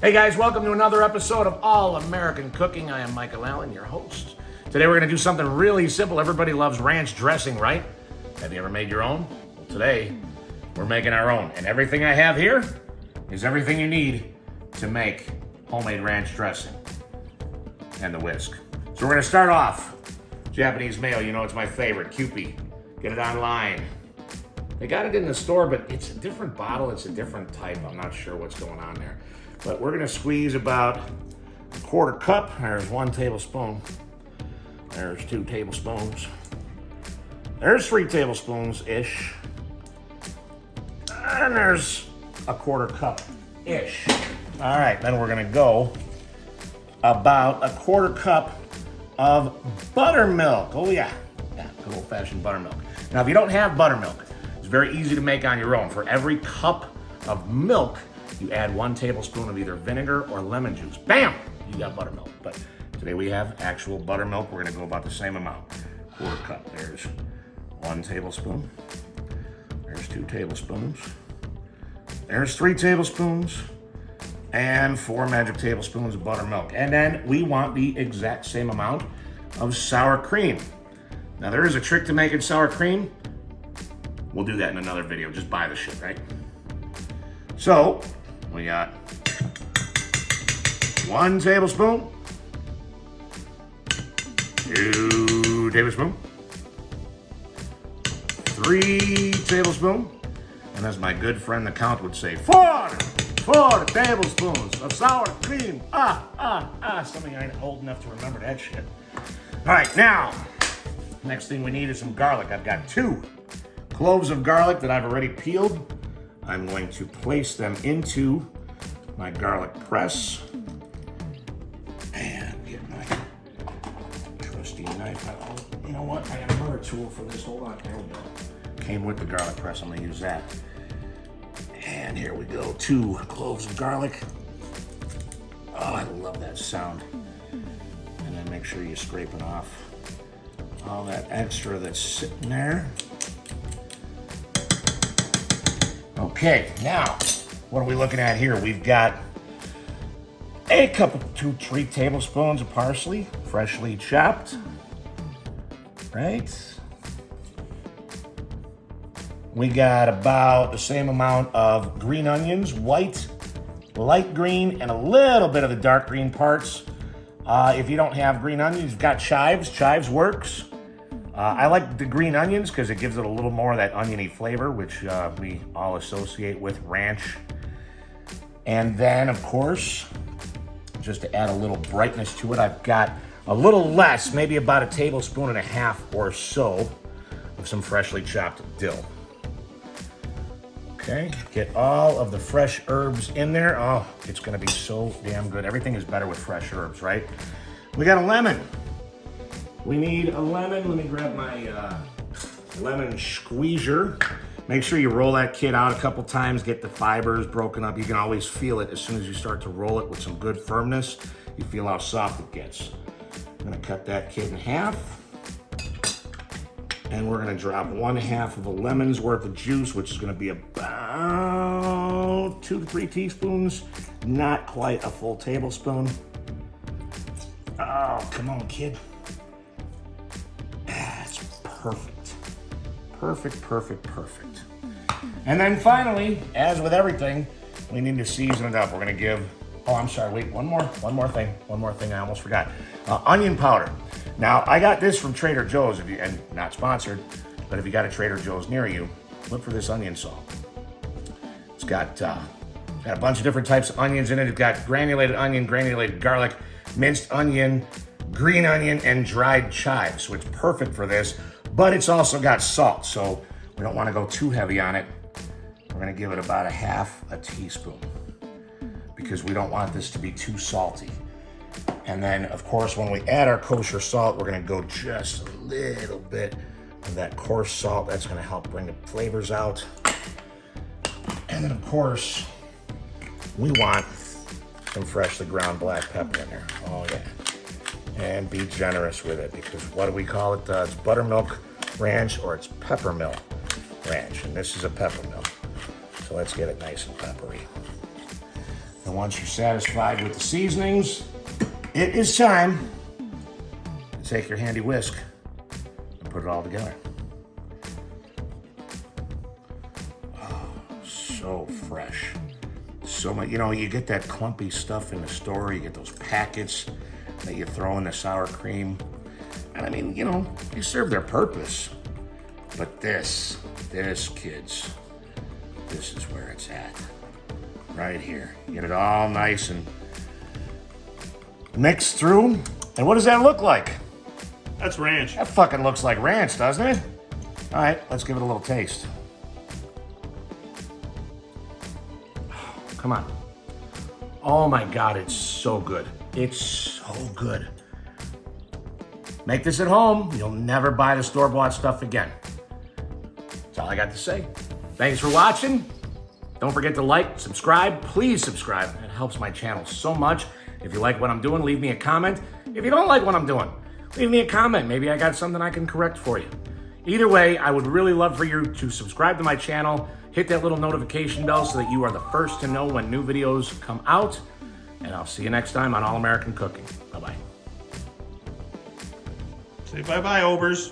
Hey guys, welcome to another episode of All American Cooking. I am Michael Allen, your host. Today we're going to do something really simple. Everybody loves ranch dressing, right? Have you ever made your own? Well, today we're making our own. And everything I have here is everything you need to make homemade ranch dressing and the whisk. So we're going to start off. Japanese mayo, you know it's my favorite, Kewpie. Get it online. They got it in the store, but it's a different bottle. It's a different type. I'm not sure what's going on there. But we're gonna squeeze about a quarter cup. There's 1 tablespoon. There's 2 tablespoons. There's 3 tablespoons-ish. And there's a quarter cup-ish. All right, then we're gonna go about a quarter cup of buttermilk. Oh yeah, good old-fashioned buttermilk. Now, if you don't have buttermilk, it's very easy to make on your own. For every cup of milk, you add 1 tablespoon of either vinegar or lemon juice. Bam! You got buttermilk. But today we have actual buttermilk. We're gonna go about the same amount. Quarter cup. There's 1 tablespoon. There's 2 tablespoons. There's 3 tablespoons. And 4 magic tablespoons of buttermilk. And then we want the exact same amount of sour cream. Now there is a trick to making sour cream. We'll do that in another video. Just buy the shit, right? So, we got 1 tablespoon, 2 tablespoons, 3 tablespoons, and as my good friend the Count would say, 4 tablespoons of sour cream. Something I ain't old enough to remember that shit. All right, now, next thing we need is some garlic. I've got 2 cloves of garlic that I've already peeled. I'm going to place them into my garlic press and get my trusty knife out. You know what? I got another tool for this. Hold on. There we go. Came with the garlic press. I'm going to use that. And here we go. 2 cloves of garlic. Oh, I love that sound. And then make sure you're scraping off all that extra that's sitting there. Okay, now, what are we looking at here? We've got a cup of 3 tablespoons of parsley, freshly chopped, right? We got about the same amount of green onions, white, light green, and a little bit of the dark green parts. If you don't have green onions, you've got chives. Chives works. I like the green onions because it gives it a little more of that oniony flavor, which we all associate with ranch. And then, of course, just to add a little brightness to it, I've got a little less, maybe about 1.5 tablespoons or so of some freshly chopped dill. Okay, get all of the fresh herbs in there. Oh, it's gonna be so damn good. Everything is better with fresh herbs, right? We got a lemon. We need a lemon. Let me grab my lemon squeezer. Make sure you roll that kid out a couple times, get the fibers broken up. You can always feel it as soon as you start to roll it with some good firmness. You feel how soft it gets. I'm gonna cut that kid in half. And we're gonna drop 1/2 of a lemon's worth of juice, which is gonna be about 2 to 3 teaspoons. Not quite a full tablespoon. Oh, come on, kid. Perfect. Perfect. And then finally, as with everything, we need to season it up. We're gonna give, oh, I'm sorry, wait, one more thing I almost forgot. Onion powder. Now, I got this from Trader Joe's, and not sponsored, but if you got a Trader Joe's near you, look for this onion salt. It's got a bunch of different types of onions in it. It's got granulated onion, granulated garlic, minced onion, green onion, and dried chives, so it's perfect for this. But it's also got salt, so we don't want to go too heavy on it. We're going to give it about 1/2 teaspoon because we don't want this to be too salty. And then, of course, when we add our kosher salt, we're going to go just a little bit of that coarse salt. That's going to help bring the flavors out. And then, of course, we want some freshly ground black pepper in there. Oh, yeah. And be generous with it because what do we call it? It's buttermilk ranch or it's peppermilk ranch. And this is a peppermilk. So let's get it nice and peppery. And once you're satisfied with the seasonings, it is time to take your handy whisk and put it all together. Oh, so fresh. So much, you know, you get that clumpy stuff in the store, you get those packets that you throw in the sour cream. And I mean, you know, they serve their purpose. But this, kids, this is where it's at. Right here. Get it all nice and mixed through. And what does that look like? That's ranch. That fucking looks like ranch, doesn't it? All right, let's give it a little taste. Come on. Oh my God, it's so good. It's so good. Make this at home. You'll never buy the store-bought stuff again. That's all I got to say. Thanks for watching. Don't forget to like, subscribe. Please subscribe. It helps my channel so much. If you like what I'm doing, leave me a comment. If you don't like what I'm doing, leave me a comment. Maybe I got something I can correct for you. Either way, I would really love for you to subscribe to my channel. Hit that little notification bell so that you are the first to know when new videos come out. And I'll see you next time on All American Cooking. Bye-bye. Say bye-bye, Obers.